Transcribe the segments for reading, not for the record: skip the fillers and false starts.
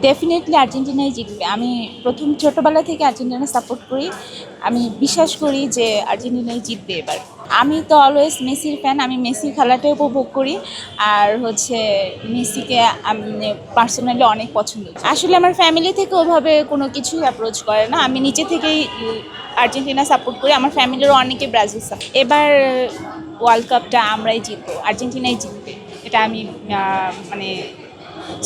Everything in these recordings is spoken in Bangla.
ডেফিনেটলি আর্জেন্টিনাই জিতবে। আমি প্রথম ছোটোবেলা থেকে আর্জেন্টিনা সাপোর্ট করি। আমি বিশ্বাস করি যে আর্জেন্টিনাই জিতবে এবার। আমি তো অলওয়েজ মেসির ফ্যান। আমি মেসির খেলাটাই উপভোগ করি। আর মেসিকে আমি পার্সোনালি অনেক পছন্দ করি। আসলে আমার ফ্যামিলি থেকে ওভাবে কোনো কিছুই অ্যাপ্রোচ করে না। আমি নিজে থেকেই আর্জেন্টিনা সাপোর্ট করি। আমার ফ্যামিলিরও অনেকে ব্রাজিল সাপোর্ট। এবার ওয়ার্ল্ড কাপটা আমরাই জিতবো, আর্জেন্টিনাই জিতবে, এটা আমি মানে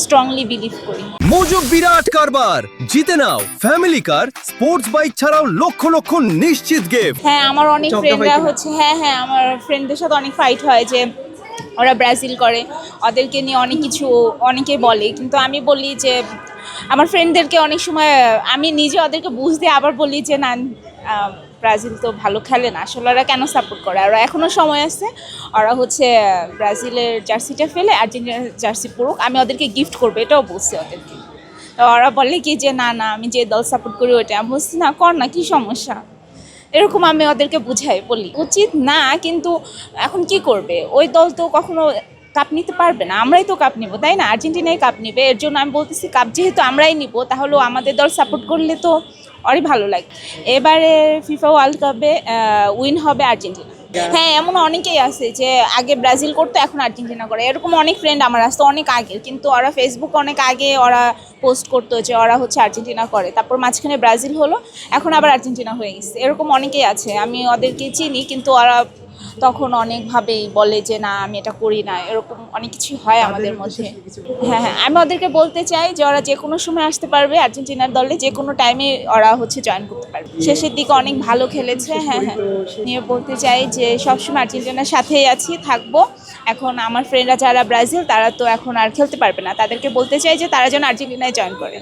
স্ট্রংলি বিলিভ করি। মজুক বিরাট কারবার, জিতে নাও ফ্যামিলি কার, স্পোর্টস বাইক ছাড়াও লক্ষ লক্ষ নিশ্চিত গিফট। হ্যাঁ, আমার অনেক ফ্রেন্ডরা হ্যাঁ আমার ফ্রেন্ডদের সাথে অনেক ফাইট হয় যে ওরা ব্রাজিল করে, ওদেরকে নিয়ে অনেক কিছু অনেকে বলে, কিন্তু আমি বলি যে আমার ফ্রেন্ডদেরকে অনেক সময় আমি নিজে ওদেরকে বুঝতে আবার বলি যে না, ব্রাজিল তো ভালো খেলে না, আসলে ওরা কেন সাপোর্ট করে, ওরা এখনও সময় আছে, ওরা ব্রাজিলের জার্সিটা ফেলে আর্জেন্টিনার জার্সি পরুক, আমি ওদেরকে গিফট করবো, এটাও বলছি ওদেরকে। তো ওরা বলে কি যে না না, আমি যে দল সাপোর্ট করি ওইটা। আমি বলছি না, কর না, কী সমস্যা, এরকম আমি ওদেরকে বুঝাই বলি। উচিত না, কিন্তু এখন কি করবে, ওই দল তো কখনো কাপ নিতে পারবে না, আমরাই তো কাপ নিব, তাই না? আর্জেন্টিনাই কাপ নিবে, এর জন্য আমি বলতেছি কাপ যেহেতু আমরাই নিব, তাহলে আমাদের দল সাপোর্ট করলে তো অনেক ভালো লাগে। এবারে ফিফা ওয়ার্ল্ড কাপে উইন হবে আর্জেন্টিনা। হ্যাঁ, এমন অনেকেই আছে যে আগে ব্রাজিল করতো, এখন আর্জেন্টিনা করে, এরকম অনেক ফ্রেন্ড আমার আসতো অনেক আগে, কিন্তু ওরা ফেসবুকে অনেক আগে ওরা পোস্ট করতো যে ওরা আর্জেন্টিনা করে, তারপর মাঝখানে ব্রাজিল হলো, এখন আবার আর্জেন্টিনা হয়ে গেছে, এরকম অনেকেই আছে। আমি ওদেরকে চিনি, কিন্তু ওরা তখন অনেকভাবেই বলে যে না, আমি এটা করি না, এরকম অনেক কিছু হয় আমাদের মধ্যে। হ্যাঁ, আমি ওদেরকে বলতে চাই যে ওরা যে কোনো সময় আসতে পারবে আর্জেন্টিনার দলে, যে কোনো টাইমে ওরা জয়েন করতে পারবে। শেষের দিকে অনেক ভালো খেলেছে। হ্যাঁ, নিয়ে বলতে চাই যে সবসময় আর্জেন্টিনার সাথেই আছি, থাকবো। এখন আমার ফ্রেন্ডরা যারা ব্রাজিল, তারা তো এখন আর খেলতে পারবে না, তাদেরকে বলতে চাই যে তারা যেন আর্জেন্টিনায় জয়েন করে।